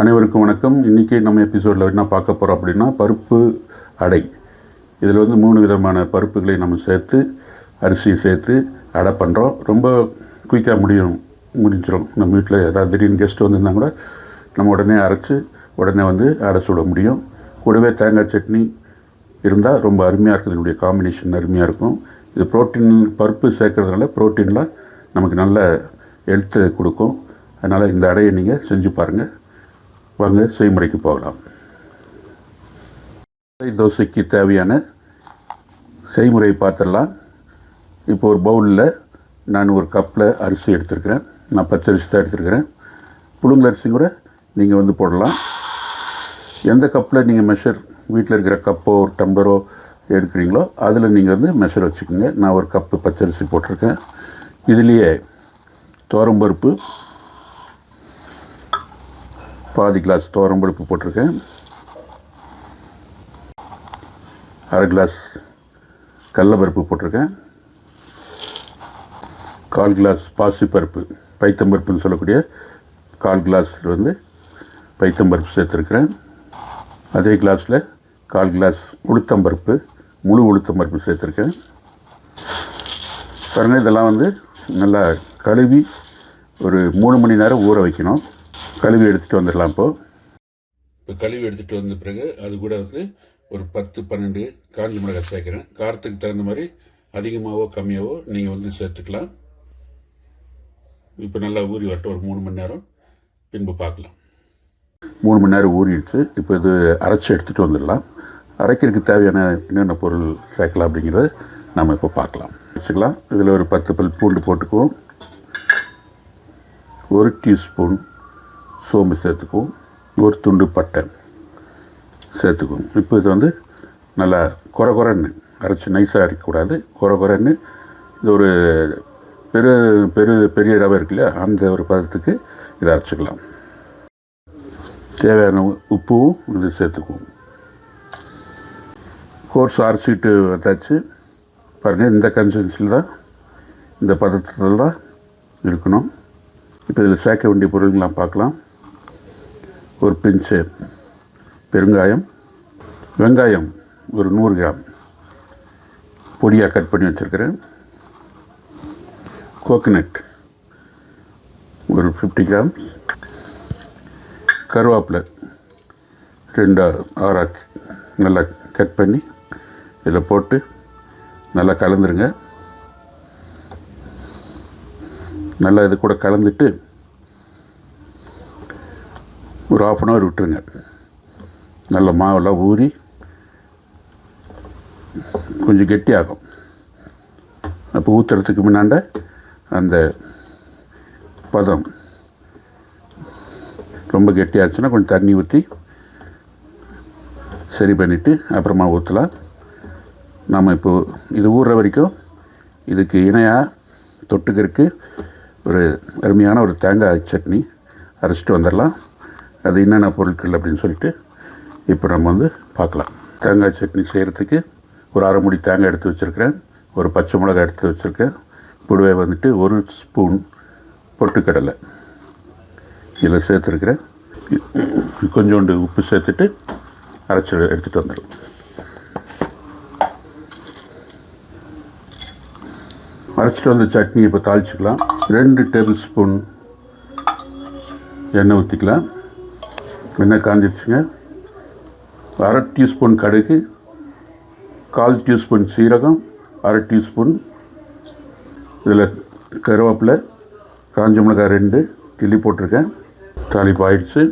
அனைவருக்கும் வணக்கம். இன்றைக்கி நம்ம எபிசோடில் என்ன பார்க்க போகிறோம் அப்படின்னா பருப்பு அடை. இதில் 3 விதமான பருப்புகளை நம்ம சேர்த்து அரிசியை சேர்த்து அடை பண்ணுறோம். ரொம்ப குயிக்காக முடிஞ்சிடும். நம்ம வீட்டில் ஏதாவது திடீர்னு கெஸ்ட் வந்திருந்தால் கூட நம்ம உடனே அரைச்சி உடனே அடை சுட முடியும். கூடவே தேங்காய் சட்னி இருந்தால் ரொம்ப அருமையாக இருக்குது. இதனுடைய காம்பினேஷன் அருமையாக இருக்கும். இது ப்ரோட்டீன் பருப்பு சேர்க்கறதுனால ப்ரோட்டீனில் நமக்கு நல்ல ஹெல்த்து கொடுக்கும். அதனால் இந்த அடையை நீங்கள் செஞ்சு பாருங்கள். வாங்க செய்முறைக்கு போகலாம். தோசைக்கு தேவையான செய்முறை பார்த்துடலாம். இப்போ ஒரு பவுலில் நான் ஒரு கப்பில் அரிசி எடுத்துருக்கிறேன். நான் பச்சரிசி தான் எடுத்துருக்கிறேன். புழுங்கல் அரிசி கூட நீங்கள் போடலாம். எந்த கப்பில் நீங்கள் வீட்டில் இருக்கிற கப்போ ஒரு டம்ளரோ எடுக்கிறீங்களோ அதில் நீங்கள் மெஷர் வச்சுக்கோங்க. நான் ஒரு கப்பு பச்சரிசி போட்டிருக்கேன். இதுலேயே துவரம்பருப்பு பாதி கிளாஸ் துவரம்பருப்பு போட்டிருக்கேன். அரை கிளாஸ் கடலைப்பருப்பு போட்டிருக்கேன். 1/4 கிளாஸ் பாசிப்பருப்பு, பைத்தம்பருப்புன்னு சொல்லக்கூடிய 1/4 கிளாஸ் பைத்தம்பருப்பு சேர்த்துருக்கிறேன். அதே கிளாஸில் 1/4 கிளாஸ் உளுத்தம்பருப்பு, முழு உளுத்தம்பருப்பு சேர்த்துருக்கேன். பாருங்கள், இதெல்லாம் நல்லா கழுவி ஒரு 3 மணி நேரம் ஊற வைக்கணும். கழுவி எடுத்துகிட்டு வந்துடலாம். இப்போ கழுவி எடுத்துகிட்டு வந்த பிறகு அது கூட ஒரு 10-12 காஞ்ச மிளகாய் சேர்க்குறேன். காரத்துக்கு தகுந்த மாதிரி அதிகமாகவோ கம்மியாகவோ நீங்கள் சேர்த்துக்கலாம். இப்போ நல்லா ஊறி வரட்டும். ஒரு 3 மணி நேரம் பின்பு பார்க்கலாம். 3 மணி நேரம் ஊறிடுச்சு. இப்போ இது அரைச்சி எடுத்துகிட்டு வந்துடலாம். அரைக்கிறதுக்கு தேவையான என்னென்ன பொருள் சேர்க்கலாம் அப்படிங்கிறத நம்ம இப்போ பார்க்கலாம். வச்சுக்கலாம். இதில் ஒரு 10 பல் பூண்டு போட்டுக்குவோம். 1 டீஸ்பூன் சோம்பு சேர்த்துக்குவோம். 1 துண்டு பட்டை சேர்த்துக்குவோம். இப்போ இது நல்லா குறன்னு அரைச்சி நைஸாக அரைக்கக்கூடாது. குறன்னு இது ஒரு பெரிய ரவை இருக்கு இல்லையா, அந்த ஒரு பதத்துக்கு இதை அரைச்சிக்கலாம். தேவையான உப்பும் இது சேர்த்துக்குவோம். கோர்ஸ் அரைச்சிட்டு வந்தாச்சு. பாருங்கள், இந்த கன்சிஸ்டன்சியில் தான், இந்த பதத்தில் தான் இருக்கணும். இப்போ இதில் சேர்க்க வேண்டிய பொருள்கள்லாம் பார்க்கலாம். ஒரு பிஞ்சு பெருங்காயம், வெங்காயம் ஒரு 100 கிராம் பொடியாக கட் பண்ணி வச்சுருக்கிறேன். கோகனட் ஒரு 50 கிராம், கருவேப்பிலை 2 ஆறாக்கு நல்லா கட் பண்ணி இதில் போட்டு நல்லா கலந்துருங்க. நல்லா இது கூட கலந்துட்டு ஒரு 1/2 அன் ஹவர் விட்டுருங்க. நல்ல மாவெல்லாம் ஊறி கொஞ்சம் கெட்டியாகும். அப்போ ஊற்றுறதுக்கு முன்னாண்ட அந்த பதம் ரொம்ப கெட்டியாச்சுன்னா கொஞ்சம் தண்ணி ஊற்றி சரி பண்ணிவிட்டு அப்புறமா ஊற்றலாம். நாம் இப்போது இது ஊறுற வரைக்கும் இதுக்கு இணையாக தொட்டுக்கிறதுக்கு ஒரு அருமையான ஒரு தேங்காய் சட்னி அரைச்சிட்டு வந்துடலாம். அது என்னென்ன பொருட்கள் அப்படின்னு சொல்லிட்டு இப்போ நம்ம பார்க்கலாம். தேங்காய் சட்னி செய்கிறதுக்கு ஒரு 1/2 மூடி தேங்காய் எடுத்து வச்சுருக்கிறேன். ஒரு பச்சை மிளகாய் எடுத்து வச்சுருக்கேன். கூடவே 1 ஸ்பூன் பொட்டுக்கடலை இதில் சேர்த்துருக்கிறேன். கொஞ்சோண்டு உப்பு சேர்த்துட்டு அரைச்சி எடுத்துகிட்டு வந்துடலாம். அரைச்சிட்டு வந்த சட்னி இப்போ தாளிச்சிக்கலாம். 2 டேபிள் ஸ்பூன் எண்ணெய் ஊற்றிக்கலாம். எண்ணெய் காஞ்சிடுச்சுங்க. 1/2 டீஸ்பூன் கடுகு, 1/4 டீஸ்பூன் சீரகம், 1/2 டீஸ்பூன் இதில் கருவேப்பிலை, காஞ்ச மிளகாய் 2 கிள்ளி போட்டிருக்கேன். தாளிப்பு ஆயிடுச்சு.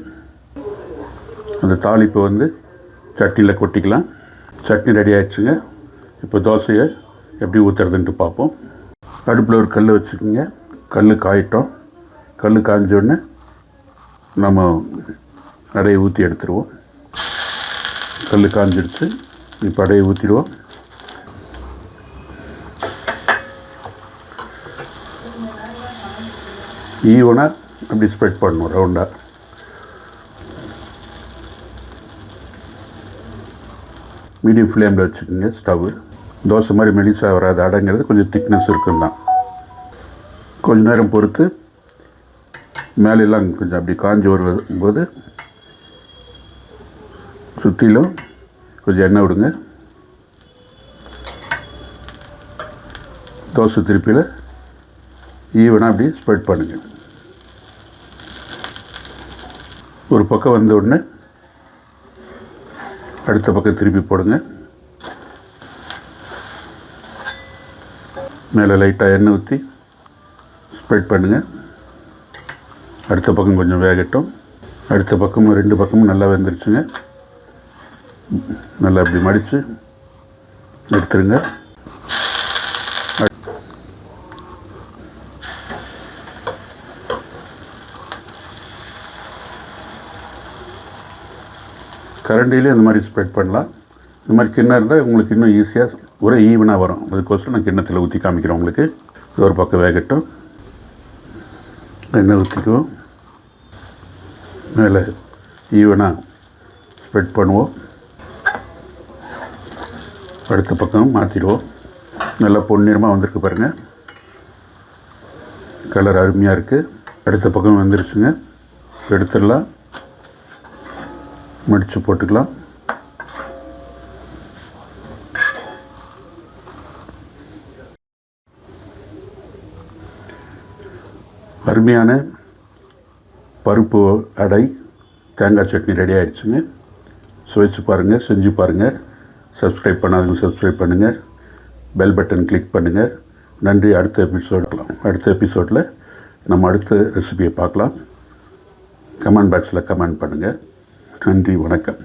அந்த தாளிப்பை சட்னியில் கொட்டிக்கலாம். சட்னி ரெடி ஆகிடுச்சுங்க. இப்போ தோசையை எப்படி ஊற்றுறதுன்ட்டு பார்ப்போம். அடுப்பில் ஒரு கல் வச்சுக்கோங்க. கல் காயிட்டோம். கல் காய்ஞ்சோடனே நம்ம அடையை ஊற்றி எடுத்துருவோம். கல் காஞ்சிடுச்சு. இப்போ அடையை ஊற்றிடுவோம். ஈவனாக அப்படி ஸ்ப்ரெட் பண்ணணும் ரவுண்டாக. மீடியம் ஃப்ளேமில் வச்சுக்கோங்க ஸ்டவ்வு. தோசை மாதிரி மெலிசாக வராது. அடைங்கிறது கொஞ்சம் திக்னஸ் இருக்கும் தான். கொஞ்ச நேரம் பொறுத்து மேலெல்லாம் கொஞ்சம் அப்படி காஞ்சி வரும்போது சுற்றிலும் கொஞ்சம் எண்ணெய் விடுங்க. தோசை திருப்பியில் ஈவனாக அப்படி ஸ்ப்ரெட் பண்ணுங்கள். ஒரு பக்கம் வந்த உடனே அடுத்த பக்கம் திருப்பி போடுங்க. மேலே லைட்டாக எண்ணெய் ஊற்றி ஸ்ப்ரெட் பண்ணுங்கள். அடுத்த பக்கம் கொஞ்சம் வேகட்டும். அடுத்த பக்கமும் 2 பக்கமும் நல்லா வெந்துருச்சுங்க. நல்லா இப்படி மடித்து எடுத்துருங்க. கரண்டிலே அந்த மாதிரி ஸ்ப்ரெட் பண்ணலாம். இந்த மாதிரி கிண்ணம் இருந்தால் உங்களுக்கு இன்னும் ஈஸியாக ஒரே ஈவனாக வரும். அதுக்கோசரம் நான் கிண்ணத்தில் ஊற்றி காமிக்கிறேன் உங்களுக்கு. இது ஒரு பக்கம் வேகட்டும். எண்ணெய் ஊற்றிக்குவோம். மேலே ஈவனாக ஸ்ப்ரெட் பண்ணுவோம். அடுத்த பக்கம் மாற்றிடுவோம். நல்லா பொன்னிறமாக வந்திருக்கு பாருங்கள். கலர் அருமையாக இருக்குது. அடுத்த பக்கம் வந்துருச்சுங்க. எடுத்துடலாம். மடித்து போட்டுக்கலாம். அருமையான பருப்பு அடை தேங்காய் சட்னி ரெடி ஆகிடுச்சுங்க. சுவைச்சு பாருங்கள், செஞ்சு பாருங்கள். சப்ஸ்கிரைப் பண்ணாதவங்க சப்ஸ்கிரைப் பண்ணுங்கள். பெல் பட்டன் கிளிக் பண்ணுங்கள். நன்றி. அடுத்த எபிசோடில் நம்ம அடுத்த ரெசிபியை பார்க்கலாம். கமெண்ட் பாக்ஸில் கமெண்ட் பண்ணுங்கள். நன்றி, வணக்கம்.